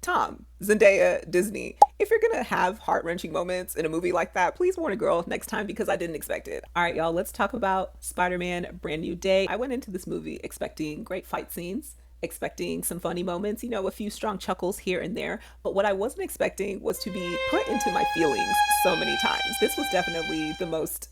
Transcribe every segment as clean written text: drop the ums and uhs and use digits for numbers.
Tom, Zendaya, Disney. If you're gonna have heart wrenching moments in a movie like that, please warn a girl next time because I didn't expect it. All right, y'all, let's talk about Spider Man Brand New Day. I went into this movie expecting great fight scenes, expecting some funny moments, a few strong chuckles here and there. But what I wasn't expecting was to be put into my feelings so many times. This was definitely the most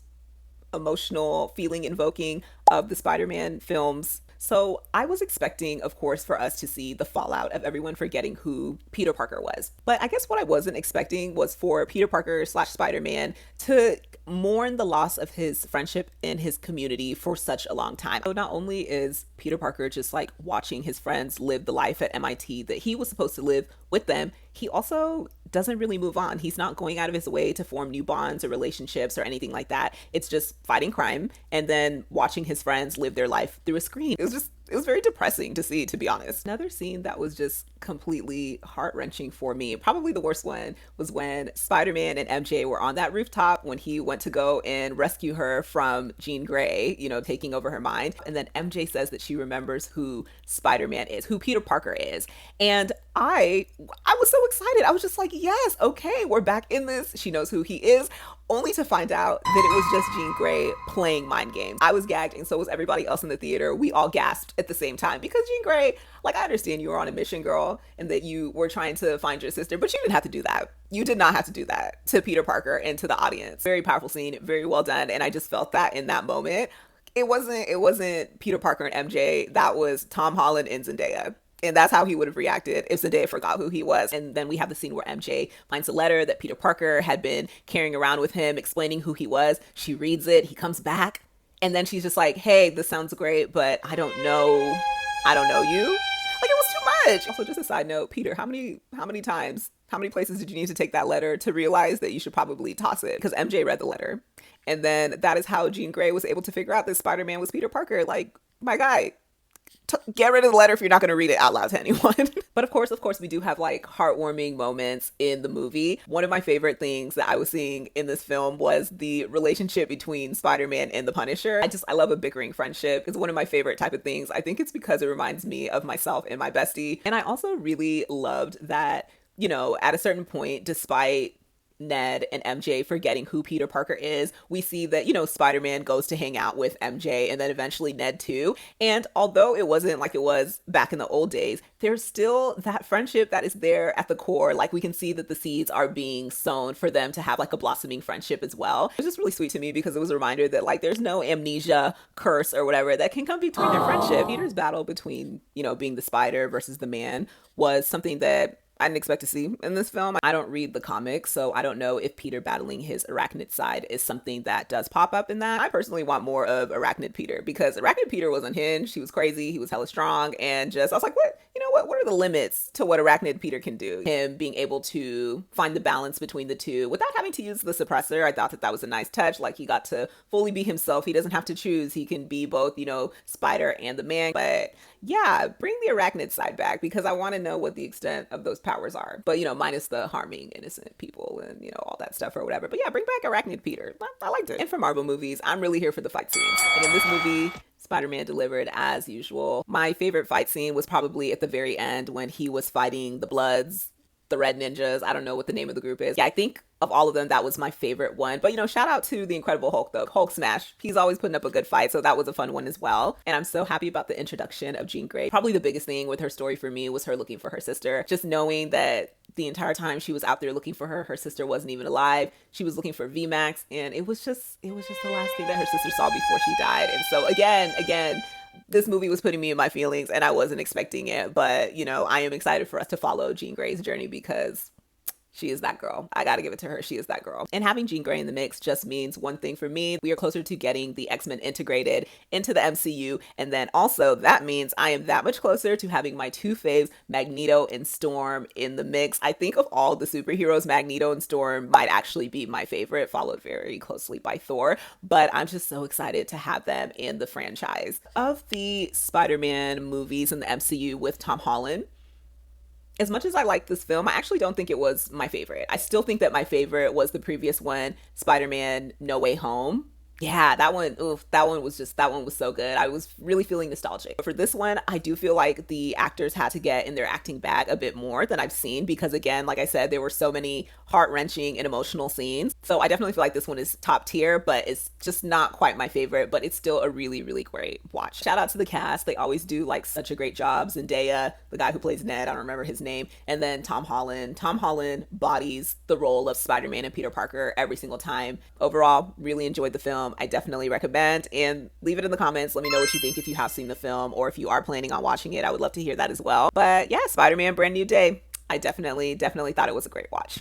emotional, feeling invoking of the Spider Man films. So I was expecting, of course, for us to see the fallout of everyone forgetting who Peter Parker was. But I guess what I wasn't expecting was for Peter Parker slash Spider Man to mourn the loss of his friendship in his community for such a long time. So not only is Peter Parker just like watching his friends live the life at MIT that he was supposed to live with them, he also doesn't really move on. He's not going out of his way to form new bonds or relationships or anything like that. It's just fighting crime and then watching his friends live their life through a screen. It was very depressing to see, to be honest. Another scene that was just completely heart-wrenching for me, probably the worst one, was when Spider-Man and MJ were on that rooftop when he went to go and rescue her from Jean Grey, taking over her mind. And then MJ says that she remembers who Spider-Man is, who Peter Parker is. And I was so excited. I was just like, yes, okay, we're back in this. She knows who he is, only to find out that it was just Jean Grey playing mind games. I was gagged, and so was everybody else in the theater. We all gasped at the same time because Jean Grey, like, I understand you were on a mission, girl, and that you were trying to find your sister, but you didn't have to do that. You did not have to do that to Peter Parker and to the audience. Very powerful scene, very well done, and I just felt that in that moment. It wasn't Peter Parker and MJ. That was Tom Holland and Zendaya. And that's how he would have reacted if Zendaya forgot who he was. And then we have the scene where MJ finds a letter that Peter Parker had been carrying around with him, explaining who he was. She reads it. He comes back. And then she's just like, hey, this sounds great, but I don't know you. Like, it was too much. Also, just a side note, Peter, how many times, how many places did you need to take that letter to realize that you should probably toss it? Because MJ read the letter. And then that is how Jean Grey was able to figure out that Spider-Man was Peter Parker. Like, my guy, get rid of the letter if you're not going to read it out loud to anyone. But of course, we do have like heartwarming moments in the movie. One of my favorite things that I was seeing in this film was the relationship between Spider-Man and the Punisher. I love a bickering friendship. It's one of my favorite type of things. I think it's because it reminds me of myself and my bestie. And I also really loved that, at a certain point, despite Ned and MJ forgetting who Peter Parker is, we see that, Spider-Man goes to hang out with MJ and then eventually Ned too. And although it wasn't like it was back in the old days, there's still that friendship that is there at the core. Like, we can see that the seeds are being sown for them to have like a blossoming friendship as well. It's just really sweet to me because it was a reminder that like there's no amnesia curse or whatever that can come between their friendship. Peter's battle between, being the spider versus the man was something that I didn't expect to see in this film. I don't read the comics, so I don't know if Peter battling his arachnid side is something that does pop up in that. I personally want more of arachnid Peter because arachnid Peter was unhinged. He was crazy. He was hella strong. And I was like, what are the limits to what arachnid Peter can do? Him being able to find the balance between the two without having to use the suppressor. I thought that was a nice touch. Like, he got to fully be himself. He doesn't have to choose. He can be both, Spider and the man. But yeah, bring the arachnid side back because I want to know what the extent of those powers are. But, minus the harming innocent people and, all that stuff or whatever. But yeah, bring back arachnid Peter. I liked it. And for Marvel movies, I'm really here for the fight scenes. And in this movie, Spider-Man delivered as usual. My favorite fight scene was probably at the very end when he was fighting the Bloods, the Red Ninjas. I don't know what the name of the group is. Yeah, I think of all of them, that was my favorite one. But, shout out to the Incredible Hulk, though. Hulk smash. He's always putting up a good fight, so that was a fun one as well. And I'm so happy about the introduction of Jean Grey. Probably the biggest thing with her story for me was her looking for her sister. Just knowing that the entire time she was out there looking for her sister wasn't even alive. She was looking for VMAX, and it was just the last thing that her sister saw before she died. And so again, this movie was putting me in my feelings and I wasn't expecting it. But, I am excited for us to follow Jean Grey's journey because she is that girl. I gotta give it to her. She is that girl. And having Jean Grey in the mix just means one thing for me. We are closer to getting the X-Men integrated into the MCU. And then also that means I am that much closer to having my two faves, Magneto and Storm, in the mix. I think of all the superheroes, Magneto and Storm might actually be my favorite, followed very closely by Thor. But I'm just so excited to have them in the franchise. Of the Spider-Man movies in the MCU with Tom Holland, as much as I like this film, I actually don't think it was my favorite. I still think that my favorite was the previous one, Spider-Man No Way Home. Yeah, that one, oof, that one was so good. I was really feeling nostalgic. But for this one, I do feel like the actors had to get in their acting bag a bit more than I've seen because, again, like I said, there were so many heart wrenching and emotional scenes. So I definitely feel like this one is top tier, but it's just not quite my favorite, but it's still a really, really great watch. Shout out to the cast. They always do like such a great job. Zendaya, the guy who plays Ned, I don't remember his name, and then Tom Holland. Tom Holland bodies the role of Spider-Man and Peter Parker every single time. Overall, really enjoyed the film. I definitely recommend, and leave it in the comments. Let me know what you think if you have seen the film or if you are planning on watching it. I would love to hear that as well. But yeah, Spider-Man Brand New Day. I definitely thought it was a great watch.